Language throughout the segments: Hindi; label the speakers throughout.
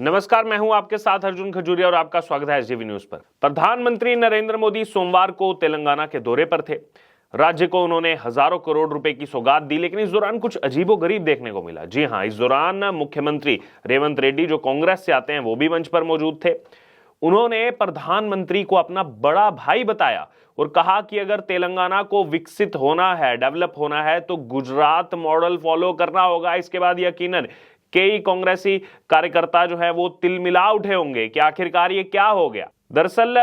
Speaker 1: नमस्कार, मैं हूं आपके साथ अर्जुन खजूरिया और आपका स्वागत है एसडीवी न्यूज पर। प्रधानमंत्री नरेंद्र मोदी सोमवार को तेलंगाना के दौरे पर थे। राज्य को उन्होंने हजारों करोड़ रुपए की सौगात दी, लेकिन इस दौरान कुछ अजीबोगरीब देखने को मिला। जी हां, इस दौरान मुख्यमंत्री रेवंत रेड्डी, जो कांग्रेस से आते हैं, वो भी मंच पर मौजूद थे। उन्होंने प्रधानमंत्री को अपना बड़ा भाई बताया और कहा कि अगर तेलंगाना को विकसित होना है, डेवलप होना है, तो गुजरात मॉडल फॉलो करना होगा। इसके बाद यकीनन कई कांग्रेसी कार्यकर्ता जो है वो तिलमिला उठे होंगे कि आखिरकार ये क्या हो गया। दरअसल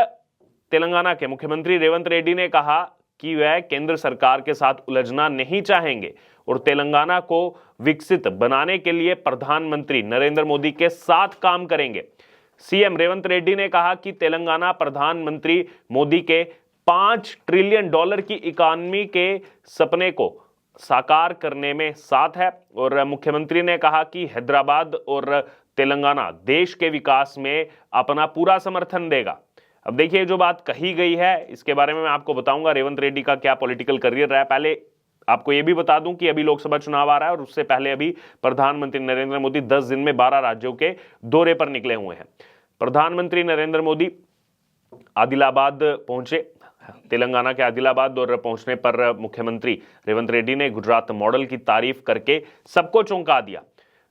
Speaker 1: तेलंगाना के मुख्यमंत्री रेवंत रेड्डी ने कहा कि वह केंद्र सरकार के साथ उलझना नहीं चाहेंगे और तेलंगाना को विकसित बनाने के लिए प्रधानमंत्री नरेंद्र मोदी के साथ काम करेंगे। सीएम रेवंत रेड्डी ने कहा कि तेलंगाना प्रधानमंत्री मोदी के $5 ट्रिलियन की इकोनॉमी के सपने को साकार करने में साथ है और मुख्यमंत्री ने कहा कि हैदराबाद और तेलंगाना देश के विकास में अपना पूरा समर्थन देगा। अब देखिए, जो बात कही गई है इसके बारे में मैं आपको बताऊंगा रेवंत रेड्डी का क्या पॉलिटिकल करियर रहा है। पहले आपको यह भी बता दूं कि अभी लोकसभा चुनाव आ रहा है और उससे पहले अभी प्रधानमंत्री नरेंद्र मोदी 10 दिन में 12 राज्यों के दौरे पर निकले हुए हैं। प्रधानमंत्री नरेंद्र मोदी आदिलाबाद पहुंचे। तेलंगाना के आदिलाबाद और पहुंचने पर मुख्यमंत्री रेवंत रेड्डी ने गुजरात मॉडल की तारीफ करके सबको चौंका दिया।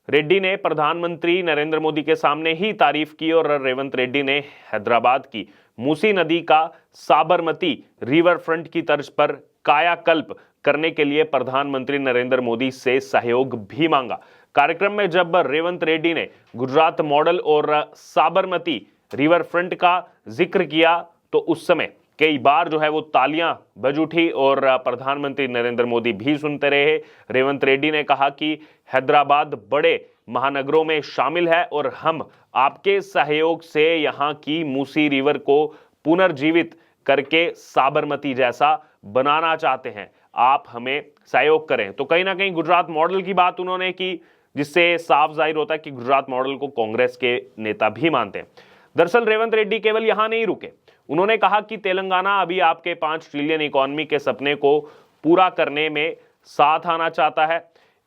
Speaker 1: रेड्डी ने प्रधानमंत्री नरेंद्र मोदी के सामने ही तारीफ की और रेवंत रेड्डी ने हैदराबाद की मूसी नदी का साबरमती रिवर फ्रंट की तर्ज पर कायाकल्प करने के लिए प्रधानमंत्री नरेंद्र मोदी से सहयोग भी मांगा। कार्यक्रम में जब रेवंत रेड्डी ने गुजरात मॉडल और साबरमती रिवर फ्रंट का जिक्र किया तो उस समय कई बार जो है वो तालियां बज उठी और प्रधानमंत्री नरेंद्र मोदी भी सुनते रहे। रेवंत रेड्डी ने कहा कि हैदराबाद बड़े महानगरों में शामिल है और हम आपके सहयोग से यहां की मूसी रिवर को पुनर्जीवित करके साबरमती जैसा बनाना चाहते हैं। आप हमें सहयोग करें। तो कहीं ना कहीं गुजरात मॉडल की बात उन्होंने की, जिससे साफ जाहिर होता है कि गुजरात मॉडल को कांग्रेस के नेता भी मानते हैं। दरअसल रेवंत रेड्डी केवल यहां नहीं रुके। उन्होंने कहा कि तेलंगाना अभी आपके 5 ट्रिलियन इकोनॉमी के सपने को पूरा करने में साथ आना चाहता है,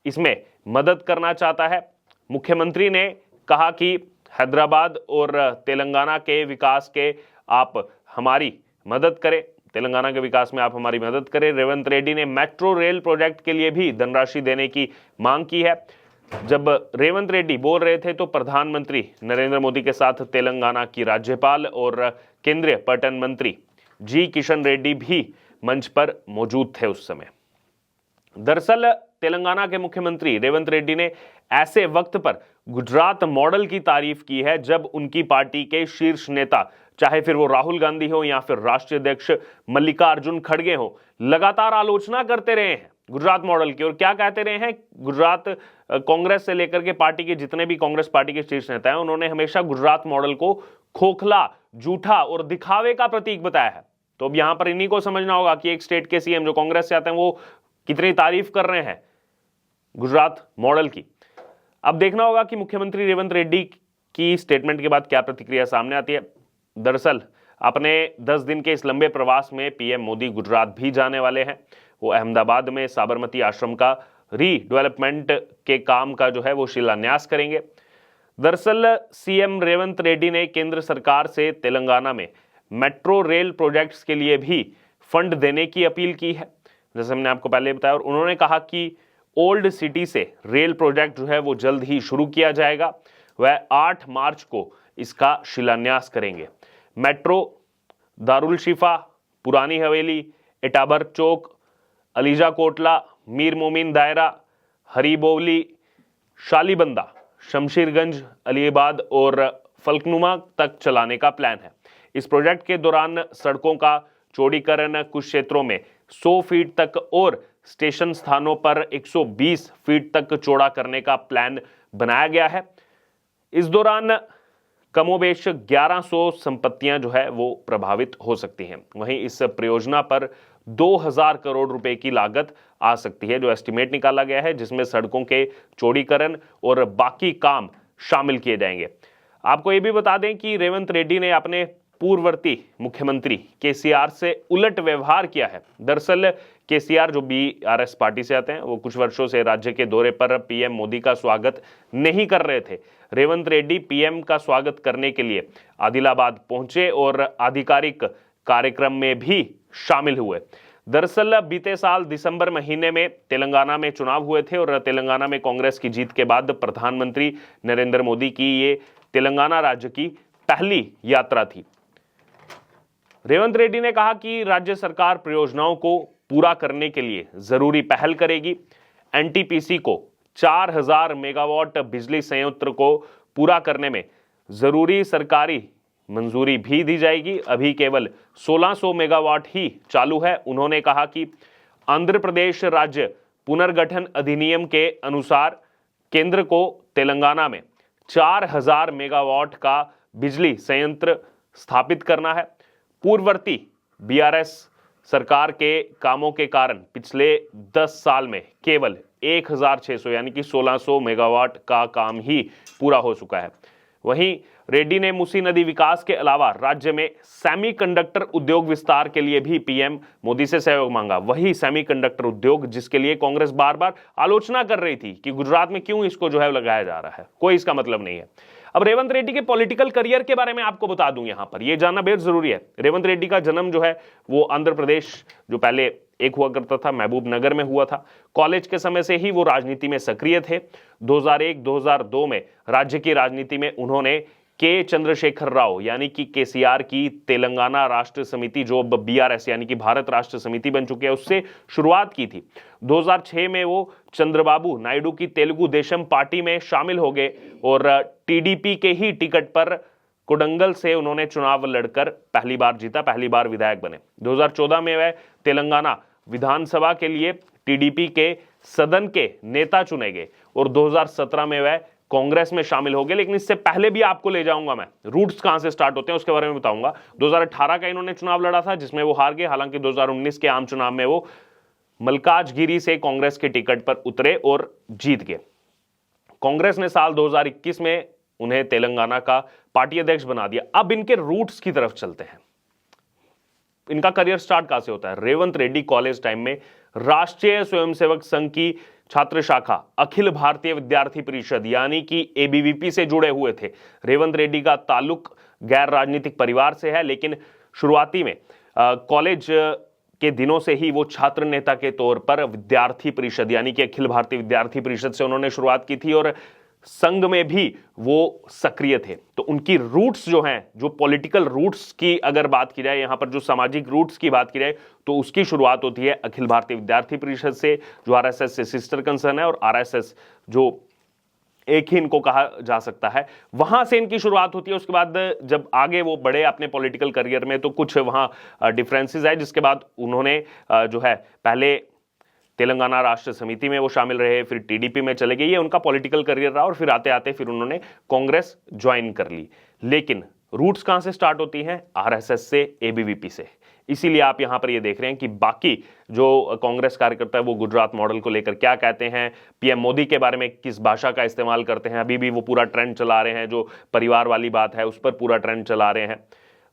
Speaker 1: इसमें मदद करना चाहता है। मुख्यमंत्री ने कहा कि हैदराबाद और तेलंगाना के विकास के आप हमारी मदद करें, तेलंगाना के विकास में आप हमारी मदद करें। रेवंत रेड्डी ने मेट्रो रेल प्रोजेक्ट के लिए भी धनराशि देने की मांग की है। जब रेवंत रेड्डी बोल रहे थे तो प्रधानमंत्री नरेंद्र मोदी के साथ तेलंगाना की राज्यपाल और केंद्रीय पर्यटन मंत्री जी किशन रेड्डी भी मंच पर मौजूद थे उस समय। दरअसल तेलंगाना के मुख्यमंत्री रेवंत रेड्डी ने ऐसे वक्त पर गुजरात मॉडल की तारीफ की है जब उनकी पार्टी के शीर्ष नेता, चाहे फिर वो राहुल गांधी हो या फिर राष्ट्रीय अध्यक्ष मल्लिकार्जुन खड़गे हो, लगातार आलोचना करते रहे हैं गुजरात मॉडल की। और क्या कहते रहे हैं, गुजरात कांग्रेस से लेकर के पार्टी के जितने भी कांग्रेस पार्टी के शीर्ष नेता हैं, उन्होंने हमेशा गुजरात मॉडल को खोखला, झूठा और दिखावे का प्रतीक बताया है। तो अब यहां पर इन्हीं को समझना होगा कि एक स्टेट के सीएम जो कांग्रेस से आते हैं वो कितनी तारीफ कर रहे हैं गुजरात मॉडल की। अब देखना होगा कि मुख्यमंत्री रेवंत रेड्डी की स्टेटमेंट के बाद क्या प्रतिक्रिया सामने आती है। दरअसल अपने 10 दिन के इस लंबे प्रवास में पीएम मोदी गुजरात भी जाने वाले हैं। वो अहमदाबाद में साबरमती आश्रम का रीडेवलपमेंट के काम का जो है वो शिलान्यास करेंगे। दरअसल सीएम रेवंत रेड्डी ने केंद्र सरकार से तेलंगाना में मेट्रो रेल प्रोजेक्ट्स के लिए भी फंड देने की अपील की है, जैसे हमने आपको पहले बताया। और उन्होंने कहा कि ओल्ड सिटी से रेल प्रोजेक्ट जो है वो जल्द ही शुरू किया जाएगा। वह 8 मार्च को इसका शिलान्यास करेंगे। मेट्रो दारुल शिफा, पुरानी हवेली, इटाबर चौक, अलीजा कोटला, मीर मोमिन दायरा, हरीबोवली, शालीबंदा, शमशीरगंज, अलीबाद और फलकनुमा तक चलाने का प्लान है। इस प्रोजेक्ट के दौरान सड़कों का चौड़ीकरण कुछ क्षेत्रों में 100 फीट तक और स्टेशन स्थानों पर 120 फीट तक चौड़ा करने का प्लान बनाया गया है। इस दौरान कमोबेश 1100 संपत्तियां जो है वो प्रभावित हो सकती हैं। वहीं इस परियोजना पर 2000 करोड़ रुपए की लागत आ सकती है, जो एस्टिमेट निकाला गया है, जिसमें सड़कों के चौड़ीकरण और बाकी काम शामिल किए जाएंगे। आपको ये भी बता दें कि रेवंत रेड्डी ने अपने पूर्ववर्ती मुख्यमंत्री केसीआर से उलट व्यवहार किया है। दरअसल केसीआर जो बीआरएस पार्टी से आते हैं, वो कुछ वर्षों से राज्य के दौरे पर पीएम मोदी का स्वागत नहीं कर रहे थे। रेवंत रेड्डी पीएम का स्वागत करने के लिए आदिलाबाद पहुंचे और आधिकारिक कार्यक्रम में भी शामिल हुए। दरअसल बीते साल दिसंबर महीने में तेलंगाना में चुनाव हुए थे और तेलंगाना में कांग्रेस की जीत के बाद प्रधानमंत्री नरेंद्र मोदी की ये तेलंगाना राज्य की पहली यात्रा थी। रेवंत रेड्डी ने कहा कि राज्य सरकार परियोजनाओं को पूरा करने के लिए जरूरी पहल करेगी। एनटीपीसी को 4000 मेगावाट बिजली संयंत्र को पूरा करने में जरूरी सरकारी मंजूरी भी दी जाएगी। अभी केवल 1600 मेगावाट ही चालू है। उन्होंने कहा कि आंध्र प्रदेश राज्य पुनर्गठन अधिनियम के अनुसार केंद्र को तेलंगाना में 4000 मेगावाट का बिजली संयंत्र स्थापित करना है। पूर्ववर्ती बीआरएस सरकार के कामों के कारण पिछले 10 साल में केवल 1600 यानी कि 1600 मेगावाट का काम ही पूरा हो चुका है। वहीं रेड्डी ने मूसी नदी विकास के अलावा राज्य में सेमीकंडक्टर उद्योग विस्तार के लिए भी पीएम मोदी से सहयोग मांगा। वही सेमीकंडक्टर उद्योग जिसके लिए कांग्रेस बार बार आलोचना कर रही थी कि गुजरात में क्यों इसको जो है लगाया जा रहा है, कोई इसका मतलब नहीं है। अब रेवंत रेड्डी के पॉलिटिकल करियर के बारे में आपको बता दूं, यहां पर यह जानना बेहद जरूरी है। रेवंत रेड्डी का जन्म जो है वो आंध्र प्रदेश जो पहले एक हुआ करता था महबूब नगर में हुआ था। कॉलेज के समय से ही वो राजनीति में सक्रिय थे। 2001-2002 में राज्य की राजनीति में उन्होंने के चंद्रशेखर राव यानी कि केसीआर की तेलंगाना राष्ट्र समिति जो अब बीआरएस यानी कि भारत राष्ट्र समिति बन चुकी है उससे शुरुआत की थी। 2006 में वो चंद्रबाबू नायडू की तेलुगु देशम पार्टी में शामिल हो गए और टीडीपी के ही टिकट पर कोडंगल से उन्होंने चुनाव लड़कर पहली बार जीता, पहली बार विधायक बने। 2014 में वह तेलंगाना विधानसभा के लिए टीडीपी के सदन के नेता चुने गए और 2017 में वह कांग्रेस में शामिल हो गए। लेकिन इससे पहले भी आपको ले जाऊंगा मैं, रूट्स कहां से स्टार्ट होते हैं उसके बारे में बताऊंगा। 2018 का इन्होंने चुनाव लड़ा था जिसमें वो हार गए। हालांकि 2019 के आम चुनाव में वो मलकाजगिरी से कांग्रेस के टिकट पर उतरे और जीत गए। कांग्रेस ने साल 2021 में उन्हें तेलंगाना का पार्टी अध्यक्ष बना दिया। अब इनके रूट्स की तरफ चलते हैं। इनका करियर स्टार्ट कहां से होता है? रेवंत रेड्डी कॉलेज टाइम में राष्ट्रीय स्वयंसेवक संघ की छात्र शाखा अखिल भारतीय विद्यार्थी परिषद यानी कि एबीवीपी से जुड़े हुए थे। रेवंत रेड्डी का ताल्लुक गैर राजनीतिक परिवार से है, लेकिन शुरुआती में कॉलेज के दिनों से ही वो छात्र नेता के तौर पर विद्यार्थी परिषद यानी कि अखिल भारतीय विद्यार्थी परिषद से उन्होंने शुरुआत की थी और संघ में भी वो सक्रिय थे। तो उनकी रूट्स जो हैं, जो पॉलिटिकल रूट्स की अगर बात की जाए, यहां पर जो सामाजिक रूट्स की बात की जाए तो उसकी शुरुआत होती है अखिल भारतीय विद्यार्थी परिषद से जो आरएसएस से सिस्टर कंसर्न है और आरएसएस जो एक ही इनको कहा जा सकता है, वहां से इनकी शुरुआत होती है। उसके बाद जब आगे वो बढ़े अपने पॉलिटिकल करियर में तो कुछ वहां डिफरेंसेस है, जिसके बाद उन्होंने जो है पहले तेलंगाना राष्ट्र समिति में वो शामिल रहे, फिर टीडीपी में चले गए। ये उनका पॉलिटिकल करियर रहा और फिर आते आते फिर उन्होंने कांग्रेस ज्वाइन कर ली। लेकिन रूट्स कहां से स्टार्ट होती हैं? आरएसएस से, एबीवीपी से। इसीलिए आप यहां पर ये देख रहे हैं कि बाकी जो कांग्रेस कार्यकर्ता है वो गुजरात मॉडल को लेकर क्या कहते हैं, पीएम मोदी के बारे में किस भाषा का इस्तेमाल करते हैं। अभी भी वो पूरा ट्रेंड चला रहे हैं, जो परिवार वाली बात है उस पर पूरा ट्रेंड चला रहे हैं।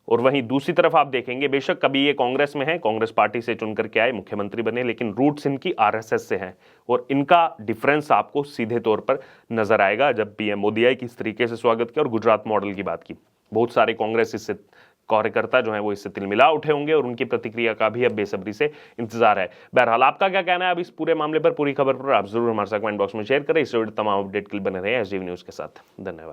Speaker 1: और वहीं दूसरी तरफ आप देखेंगे, बेशक कभी ये कांग्रेस में है, कांग्रेस पार्टी से चुनकर के आए, मुख्यमंत्री बने, लेकिन रूट्स इनकी आरएसएस से हैं और इनका डिफरेंस आपको सीधे तौर पर नजर आएगा जब पीएम मोदी आए किस तरीके से स्वागत किया और गुजरात मॉडल की बात की। बहुत सारे कांग्रेस इससे कार्यकर्ता जो है वो इससे तिलमिला उठे होंगे और उनकी प्रतिक्रिया का भी अब बेसब्री से इंतजार है। बहरहाल आपका क्या कहना है अब इस पूरे मामले पर, पूरी खबर पर आप जरूर हमारे साथ कमेंट बॉक्स में शेयर करें। इस तमाम अपडेट के लिए बने रहे एसडीवी न्यूज के साथ। धन्यवाद।